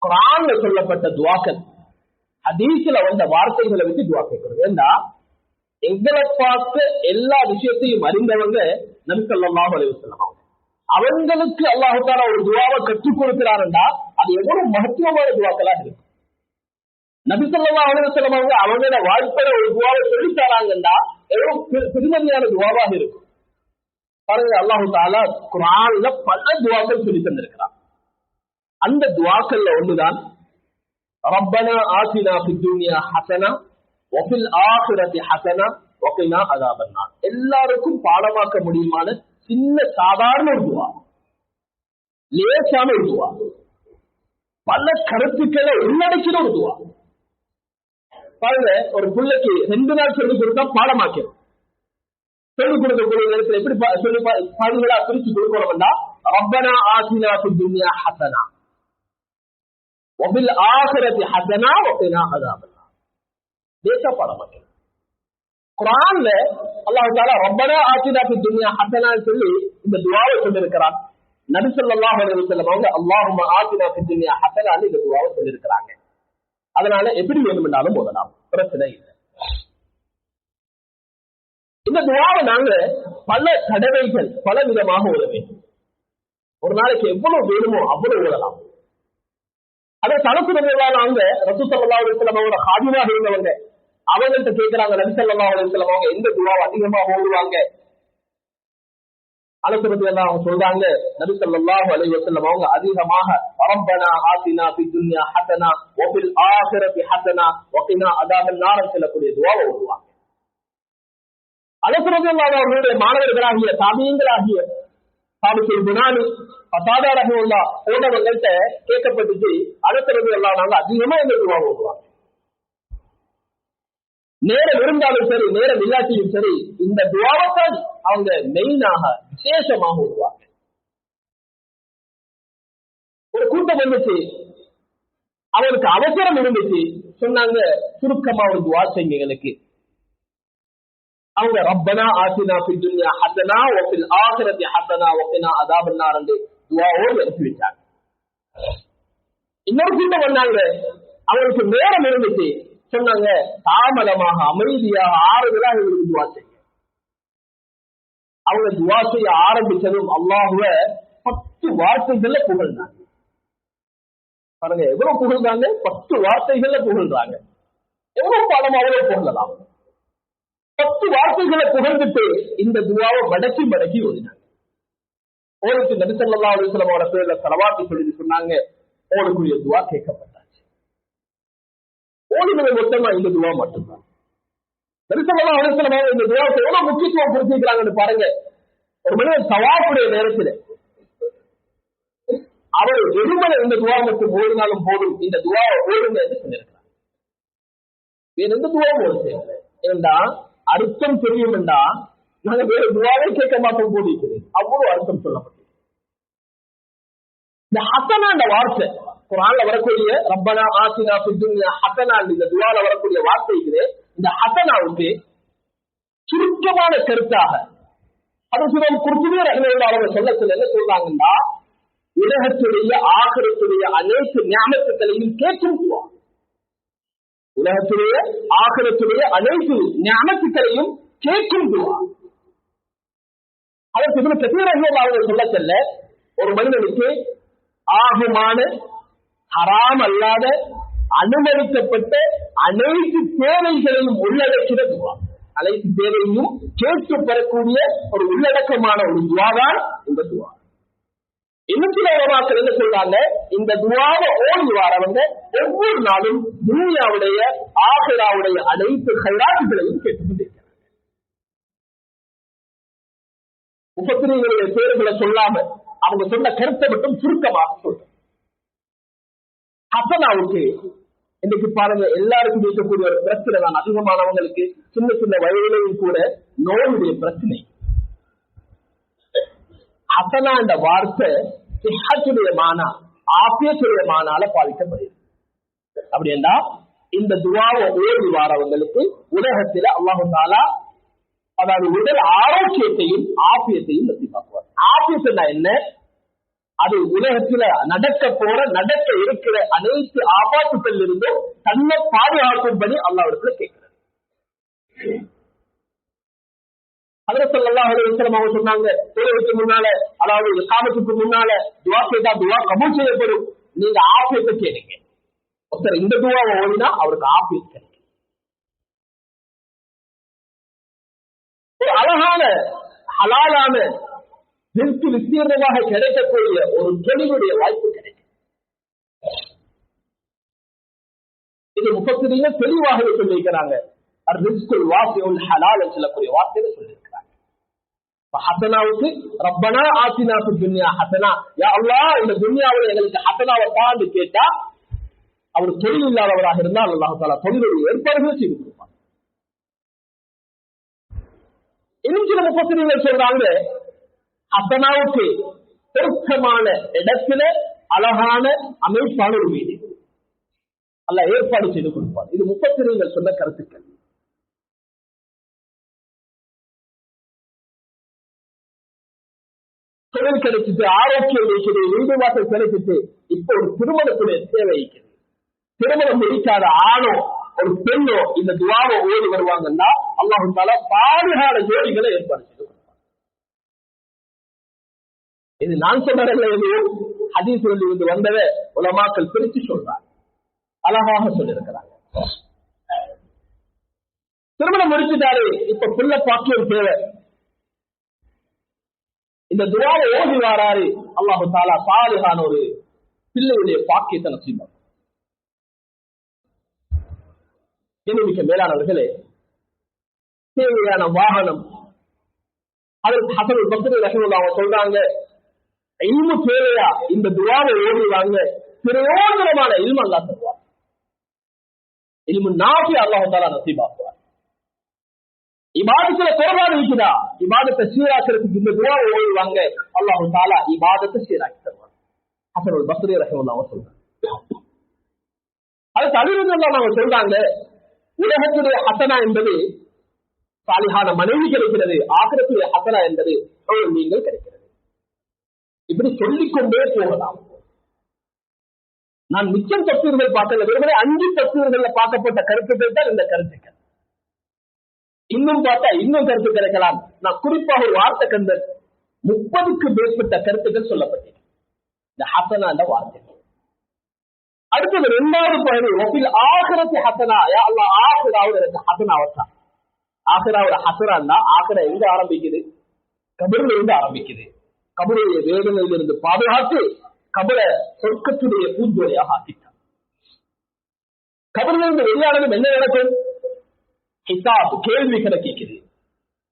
குர்ஆன்ல சொல்லப்பட்ட துஆக்கள், ஹதீஸ்ல வந்த வார்த்தைகளை வச்சு துஆ கேட்கிறது. ஏன்னா எங்களை பார்த்து எல்லா விஷயத்தையும் அறிந்தவங்க நபி ஸல்லல்லாஹு அலைஹி வஸல்லம். அவங்களுக்கு அல்லாஹ் தஆலா ஒரு துஆவை கற்றுக் கொடுக்கிறாருன்னா அது எவ்வளவு மகத்துவமான துஆக்களா இருக்கு. நபி ஸல்லல்லாஹு அலைஹி வஸல்லம் அவங்களோட வாழ்க்கையில ஒரு துஆவை சொல்லி தராங்கன்னா எவ்வளவு பெருமதியான துஆவாக இருக்கும். பாருங்க, அல்லாஹ் தஆலா குர்ஆன்ல பல துஆக்கள் சொல்லி தந்திருக்கிறார். அந்த துஆக்கள்ல ஒண்ணுதான் ரப்பனா ஆத்தினா ஃபித் துன்யா ஹஸனா வ ஃபில் ஆখিরাতি ஹஸனா வ கினா அஸாபன்னார். எல்லாருக்கும் பாடமாக்க முடியுமான சின்ன சாதாரண ஒரு துஆ, லேசான ஒரு துஆ, பல கருத்துக்களை உள்ளடக்கிற ஒரு துஆ. பாருங்க, ஒரு பிள்ளைக்கு 2 நாள் சொல்லிக் கொடுத்தா பாடமாக்கிறோம். சொல்லிக் கொடுக்கக்கூடிய நேரத்தில் எப்படி சொல்லி பாடங்களா பிரிச்சு கொடுக்கணும்னா ரப்பனா ஆத்தினா ஃபித் துன்யா ஹஸனா வ ஃபில் ஆখিরাতি ஹஸனா வ கினா அஸாபன்னார். லேசா பாடமாக்கிறோம். குர்ஆன்ல அல்லாஹ் தஆலா ரப்பனா ஆத்தினா ஃபித் துன்யா ஹஸனான்னு சொல்லி இந்த துஆவை சொல்லியிருக்கிறான். நபி ஸல்லல்லாஹு அலைஹி வஸல்லம் அவங்க அல்லாஹும்ம ஆத்தினா ஃபித் துன்யா ஹஸனான்னு இந்த துஆவை சொல்லியிருக்கிறாங்க. அதனால எப்படி வேணும்னாலும் ஓதலாம், பிரச்சனை இல்லை. இந்த துஆவை நாங்க பல தடவைகள் பல விதமாக ஓத வேண்டும். ஒரு நாளைக்கு எவ்வளவு வேணுமோ அவ்வளவு ஓதலாம். அதை தனக்குறவங்க ரசூல் ஸல்லல்லாஹு அலைஹி வஸல்லம் அவங்களோட ஹாஜிமாக இருந்தவங்க அவங்கள்ட்ட கேட்கிறாங்க, நபி ஸல்லல்லாஹு அலைஹி வஸல்லம் அவங்க எந்த துஆவை அதிகமா ஓதுவாங்க? அலசரத்துல அவங்க சொல்றாங்க, நபி ஸல்லல்லாஹு அலைஹி வஸல்லம் அவங்க அதிகமாக ரப்பனா ஆத்தினா ஃபித் துன்யா ஹஸனா வ ஃபில் ஆখিরাতি ஹஸனா வ கினா அஸாபன்னார் சொல்லக்கூடிய துஆவை ஓதுவாங்க. அலசரத்துல அவர்களுடைய மாணவர்களாகிய தாபீன்களாகிய சாபித்துல் புனானி ஃபதாதா ரஹ்மத்துல்லாஹ் போன்றவங்கள்ட்ட கேட்கப்பட்டுச்சு, அலசரத்துல அவங்க அதிகமா இந்த துஆவை ஓதுவாங்க. நேரம் இருந்தாலும் சரி, நேரம் இல்லாட்டியும் சரி, இந்த துஆவைத்தான் அவங்க மெயினாக விசேஷமாக ஓதுவாங்க. ஒரு கூட்டம் வந்துச்சு, அவருக்கு அவசரம் இருந்துச்சு, சொன்னாங்க சுருக்கமா ஒரு துஆ செய்யுங்க எங்களுக்கு. அவங்க ரப்பனா ஆத்தினா ஃபித் துன்யா ஹஸனா வ ஃபில் ஆখিরাতি ஹஸனா வ கினா அஸாபன்னார் என்று துஆவோடு எடுத்து வச்சாங்க. இன்னொரு கூட்டம் வந்தாங்க, அவருக்கு நேரம் இருந்துச்சு, சொன்னாங்க தாமதமாக அமைதியாக ஆறுதலாக எங்களுக்கு துஆ செய்யுங்க. அவங்க துஆ செய்ய ஆரம்பிச்சதும் அல்லாஹ்வை 10 வார்த்தைகள்ல புகழ்ந்தாங்க. பாருங்க எவ்வளவு புகழ்ந்தாங்க, 10 வார்த்தைகள்ல புகழ்றாங்க. எவ்வளவு பாடம் அவ்வளவு புகழலாம். 10 வார்த்தைகளை புகழ்ந்துட்டு இந்த துஆவை மடக்கி மடக்கி ஓதினாங்க. ஓருக்கு நபி ஸல்லல்லாஹு அலைஹி வஸல்லம் அவரோட பேர்ல ஸலவாத் சொல்லி சொன்னாங்க, ஓருக்குரிய துஆ கேட்கப்பட்டாச்சு. ஓடுகளை மொத்தமா இந்த துஆ மட்டும்தான். நபி ஸல்லல்லாஹு அலைஹி வஸல்லம் இந்த துஆவுக்கு எவ்வளவு முக்கியத்துவம் கொடுத்திருக்காங்கன்னு பாருங்க. ஒரு மனிதன் தவாஃபுடைய நேரத்தில் அவர் வெறுமனே இந்த துஆ மட்டும் ஓடினாலும் போதும், இந்த துஆவை ஓடுங்க என்று சொல்லியிருக்கிறார். வேற எந்த துஆவும் ஓட செய்யல. ஏன்னா அர்த்தம் தெரியும் என்றா நாங்க வேற துஆவே கேட்க மாட்டோம் போதிக்கிறேன். அவ்வளவு அர்த்தம் சொல்லப்பட்டது. இந்த ஹஸனா என்ற வார்த்தை குர்ஆன்ல வரக்கூடிய ரப்பனா ஆத்தினா ஃபித் துன்யா ஹஸனா இந்த துஆல வரக்கூடிய வார்த்தைகளே இந்த ஹஸனாவுக்கு சுருக்கமான கருத்தாக அது சுரம் குர்துபி ரஹ்மத்துல்லாஹி அலைஹி சொல்ல என்ன சொல்றாங்கன்னா, உலகத்துடைய ஆகிரத்துடைய அனைத்து நிஅமத்துகளையும் கேட்கும் துஆ. உலகத்துடைய ஆகிரத்துடைய அனைத்து நிஅமத்துகளையும் கேட்கும் துஆ. அதற்கு இப்னு கஸீர் ரஹ்மத்துல்லாஹி சொல்ல ஒரு மனிதனுக்கு ஆகுமான ஹராம் அல்லாத அனுமதிக்கப்பட்ட அனைத்து தேவைகளையும் உள்ளடக்கிற துஆ. அனைத்து தேவையும் கேட்டு பெறக்கூடிய ஒரு உள்ளடக்கமான ஒரு துஆதான் இந்த துஆ. இன்னும் சில உலமாக்கள் என்ன சொல்றாங்க, இந்த துஆவை ஓடி வரவங்க ஒவ்வொரு நாளும் துன்யாவுடைய ஆகிராவுடைய அனைத்து ஹைராத்துகளையும் கேட்டுக்கொண்டிருக்கிறாங்க. முஃபஸ்ஸிரீன்களுடைய பேர்களை சொல்லாம அவங்க சொன்ன கருத்தை மட்டும் சுருக்கமாக சொல்றேன். ஹஸனாவுக்கு இன்னைக்கு பாருங்க எல்லாருக்கும் இருக்கக்கூடிய ஒரு பிரச்சனை தான். அதிகமானவங்களுக்கு சின்ன சின்ன வயதிலையும் கூட நோயுடைய பிரச்சனை. ஹஸனா என்ற வார்த்தை சிஹத்துடைய மானா, ஆபியத்துடைய மானால பாதிக்கப்படுது. அப்படி என்றா இந்த துஆவை ஓடி வாரவங்களுக்கு உலகத்தில் அல்லாஹ் தஆலா அதாவது உடல் ஆரோக்கியத்தையும் ஆபியத்தையும் நசீபாக்குவார். ஆபியத்துனா என்ன? அது உலகத்துல நடக்க இருக்கிற அனைத்து ஆபாத்துக்கள் இருந்தும் தன்னை பாதுகாக்கும்படி அல்லாஹ்விடத்துல கேட்கிறது. ஹஜ்ரத் ஸல்லல்லாஹு அலைஹி வஸல்லம் அவங்க சொன்னாங்க, தொழுகைக்கு முன்னால, அதாவது இகாமத்துக்கு முன்னால துஆ கேட்டா துஆ கபூல் செய்யப்படும். நீங்க ஆஃபியத்தை கேளுங்க. ஒருத்தர் இந்த துஆவை ஓதினா அவருக்கு ஆஃபியத் கிடைக்கும். ஒரு அழகான ஹலாலான ரிஸ்க் விஸ்தீர்ணமாக கிடைக்கக்கூடிய ஒரு தொழிலுடைய வாய்ப்பு கிடைக்கும். இது முஃபஸ்ஸிரீன்கள் தெளிவாகவே சொல்லியிருக்கிறாங்க. அர்-ரிஸ்குல் வாசிஉல் ஹலால் என்று சொல்லக்கூடிய வார்த்தையை சொல்லியிருக்கிறாங்க. ஹஸனாவுக்கு ரப்பனா ஆத்தினா ஃபித் துன்யா ஹஸனா, யா அல்லாஹ் இந்த துன்யாவுல எங்களுக்கு ஹஸனாவை தான்னு கேட்டா, அவர் தொழில் இல்லாதவராக இருந்தால் அல்லாஹ் தஆலா தொழிலுடைய ஏற்பாடுகள் செய்து கொடுப்பார். இன்னும் சில முஃபஸ்ஸிரீன்கள் சொல்றாங்க, ஹஸனாவுக்கு பொருத்தமான இடத்துல அழகான அமைப்பான ஒரு வீடு அல்லாஹ் ஏற்பாடு செய்து கொடுப்பார். இது முஃபஸ்ஸிரீன்கள் சொன்ன கருத்துக்கள். தொழில் கிடைச்சிட்டு, ஆரோக்கியம் இருக்கிறது, வீடு வாசல் கிடைச்சிட்டு, இப்ப ஒரு திருமணத்துடைய தேவை இருக்கிறது. திருமணம் முடிக்காத ஆணோ ஒரு பெண்ணோ இந்த துஆவை ஓடி வருவாங்கன்னா அல்லாஹ் தஆலா பாதுகான ஜோடிகளை ஏற்பாடு செய்து கொடுப்பார். இது நான் சொன்னதில்லை, ஹதீஸ்களில் இருந்து வந்ததை உலமாக்கள் பிரித்து சொல்றாங்க, அழகாக சொல்லியிருக்கிறாங்க. திருமணம் முடிச்சுட்டாரு, இப்ப புள்ள பாக்கியம் தேவை. இந்த துஆவை ஓதி வாராரு, அல்லாஹ் தஆலா சாலிஹான ஒரு பிள்ளையுடைய பாக்கியத்தை நசீபாக்கும். மிக்க மேலானவர்களே, தேவையான வாகனம், அதற்கு ஹஸன் பஸ்ரி ரஹிமஹுல்லாஹ் சொல்றாங்க, இல்மு தேவையா இந்த துஆவை ஓதுவாங்க, பிரயோஜனமான இல்மு அல்லாஹ் தருவார். இல்மு நாஃபி அல்லாஹ் தஆலா நசீபாக்குவார். இபாதத்துல குர்பான் இருக்குதா, இபாதத்தை சீராக்கிறதுக்கு இந்த துஆவை ஓதுவாங்க, அல்லாஹ் தஆலா இபாதத்தை சீராக்கி தருவார். ஹஸன் பஸ்ரி ரஹிமஹுல்லாஹ் சொல்றாங்க. அது தலிரல்லாஹ் அவங்க சொல்றாங்க, உலகத்துடைய ஹஸனா என்பது சாலிஹான மனைவி கிடைக்கிறது, ஆகிரத்துடைய ஹஸனா என்பது நீங்கள் கிடைக்கிறது. இப்படி சொல்லிக்கொண்டே போகலாம். நான் மிச்சம் தஃசீர்கள் பார்க்கல, வெறுமனே 5 தஃசீர்கள்ல பார்க்கப்பட்ட கருத்துக்கள் தான் இந்த கருத்துக்கள். இன்னும் பார்த்தா இன்னும் கருத்து கிடைக்கலாம். நான் குறிப்பாக ஒரு வார்த்தை கண்டேன், 30க்கு மேற்பட்ட கருத்துக்கள் சொல்லப்பட்டது இந்த ஹஸனா என்ற வார்த்தை. அடுத்தது 2வது பகுதி, வஃபில் ஆகிரத்தி ஹஸனா, யா அல்லாஹ் ஆகிராவுல எனக்கு ஹஸனா வச்சா. ஆகிராவுல ஹஸனா, ஆகிரா எங்க ஆரம்பிக்குது? கபர்ல இருந்து ஆரம்பிக்குது. கபருடைய வேதனையிலிருந்து இருந்து பாதுகாத்து கபரை சொர்க்கத்துடைய பூஞ்சோலையாக ஆக்கிட்டான். கபர்ல இருந்து வெளியானதும் என்ன நடக்கும்? ஹிசாப், கேள்வி கணக்கிக்குது.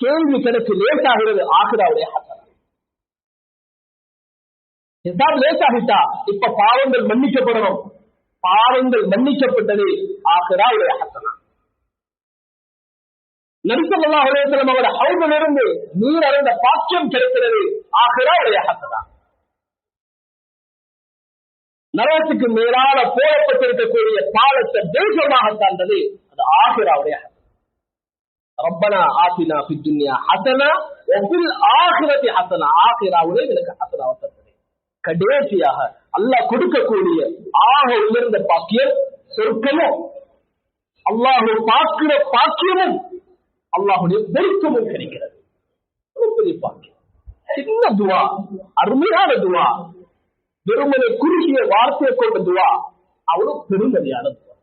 கேள்வி கணக்கு லேசாகிறது ஆகிராவுடைய ஹஸனா. ஹிசாப் லேசாகிட்டா இப்ப பாவங்கள் மன்னிக்கப்படணும். பாவங்கள் மன்னிக்கப்பட்டது ஆகிராவுடைய ஹஸனா. நபி ஸல்லல்லாஹு அலைஹி வஸல்லம் அவருடைய ஹவுதிலிருந்து நீர் அருந்த பாக்கியம் கிடைக்கிறது ஆகிராவுடைய ஹஸனா. நரகத்துக்கு மேலால போடப்பட்டிருக்கக்கூடிய பாலத்தை தேசமாக தாண்டது அது ஆகிராவுடைய ஹஸனா. ரப்பனா ஆத்தினா ஃபித் துன்யா ஹஸனா வஃபில் ஆகிரத்தி ஹஸனா, ஆகிராவுடைய எனக்கு ஹஸனாவை தந்தது. கடைசியாக அல்லாஹ் கொடுக்கக்கூடிய ஆக உயர்ந்த பாக்கியம் சொர்க்கமும், அல்லாஹ் பார்க்கிற பாக்கியமும், அல்லாஹுடைய பொருத்தமும் கிடைக்கிறது. பெரிய பாக்கியம். சின்ன துவா, அருமையான துவா, வெறுமனை குறுகிய வார்த்தையை கொண்ட துவா, அவ்வளவு பெருமதியான துவா.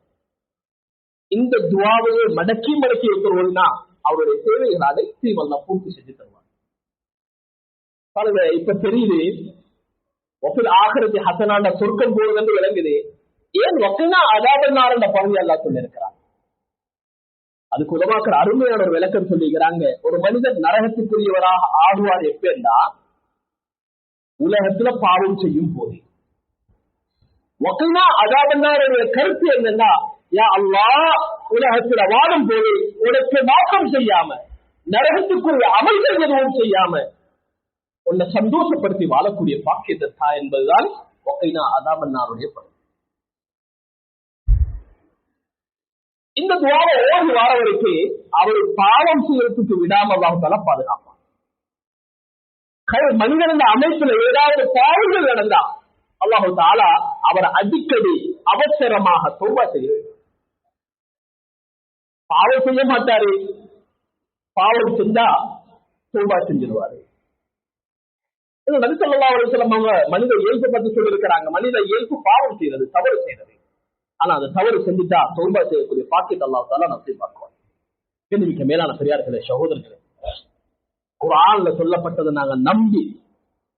இந்த துவாவையே மடக்கி இருக்கிறோம்னா அவருடைய தேவைகள் அனைத்தையும் அல்லாஹ் பூர்த்தி செஞ்சு தருவார். பாருங்க, இப்ப தெரியுது ஆகிரத்தி ஹஸனாண்ட சொர்க்கம் போறது என்று விளங்குது. ஏன் வக்கீனா அதாபன்னார் என்ற பகுதி அல்லாஹ் சொல்லியிருக்கிறார். அதுக்கு உலமாக்கள் அருமையான ஒரு விளக்கம் சொல்லிக்கிறாங்க. ஒரு மனிதர் நரகத்துக்குரியவராக ஆகுவார் எப்பன்னா உலகத்துல பாவம் செய்யும் போது. வக்கீனா அதாபன்னாருடைய கருத்து என்னன்னா, யா அல்லாஹ் உலகத்துல வாழும் போது உனக்கு மாற்றம் செய்யாம, நரகத்துக்குரிய அமல்கள் எதுவும் செய்யாம உன்னை சந்தோஷப்படுத்தி வாழக்கூடிய பாக்கியத்தை தா என்பதுதான் வக்கீனா அதாபன்னாருடைய பணி. இந்த துவாவை ஓடி வாரவருக்கு அவரை பாவம் செய்யறதுக்கு விடாம அல்லாஹ் தஆலா பாதுகாப்பான். மனிதன் அமைப்புல ஏதாவது பாவங்கள் நடந்தா அல்லாஹு தஆலா அவர் அடிக்கடி அவசரமாக தௌபா செய்ய வேண்டும். பாவம் செய்ய மாட்டாரு, பாவம் செஞ்சா தௌபா செஞ்சிருவாரு. நபி ஸல்லல்லாஹு அலைஹி வஸல்லம் அவங்க மனித இயல்பை பத்தி சொல்லியிருக்கிறாங்க. மனித இயல்பு பாவம் செய்யறது, தவறு செய்யறது. ஆனா அந்த தவறு செஞ்சுட்டா தௌபா செய்யக்கூடிய பாக்கியத்தை அல்லாஹ் தஆலா நசீபாக்குவார். மிக மேலான பெரியார்களே, சகோதரர்களே, குர்ஆன்ல சொல்லப்பட்டதை நாங்க நம்பி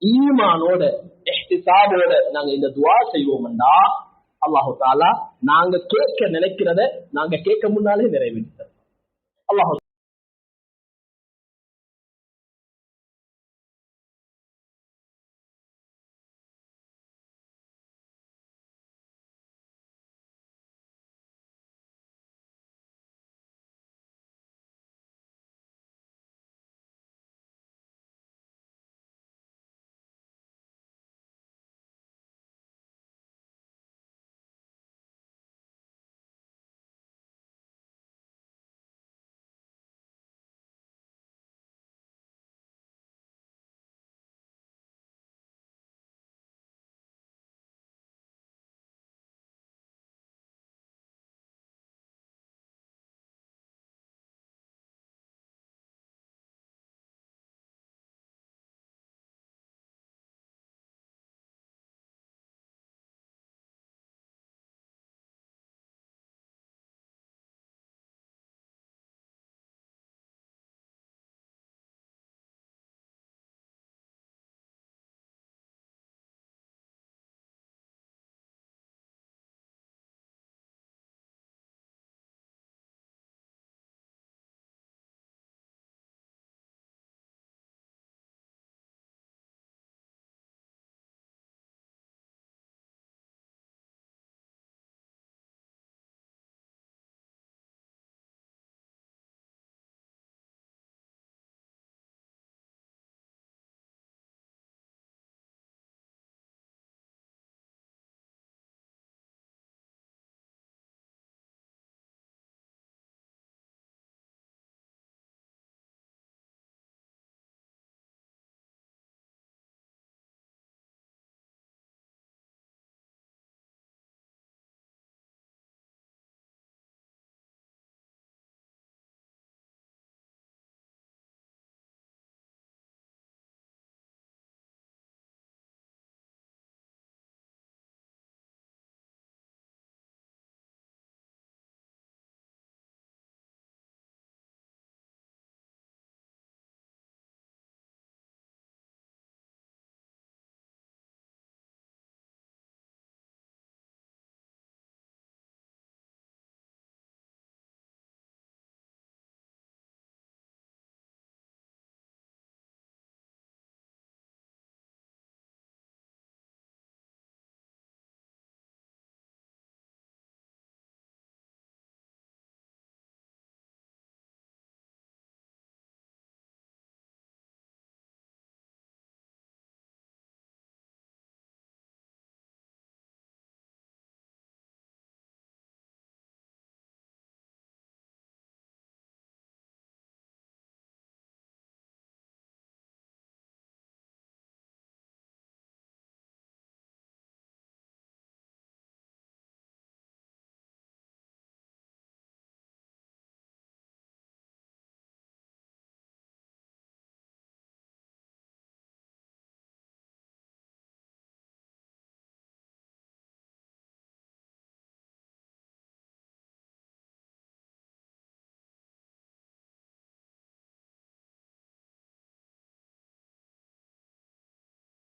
ஈமானோட இஹ்திசாபோட நாங்க இந்த துஆ செய்வோம்னா அல்லாஹ் தஆலா நாங்க கேட்க நினைக்கிறத நாங்க கேட்க முன்னாலே நிறைவேற்றுவார். அல்லாஹ்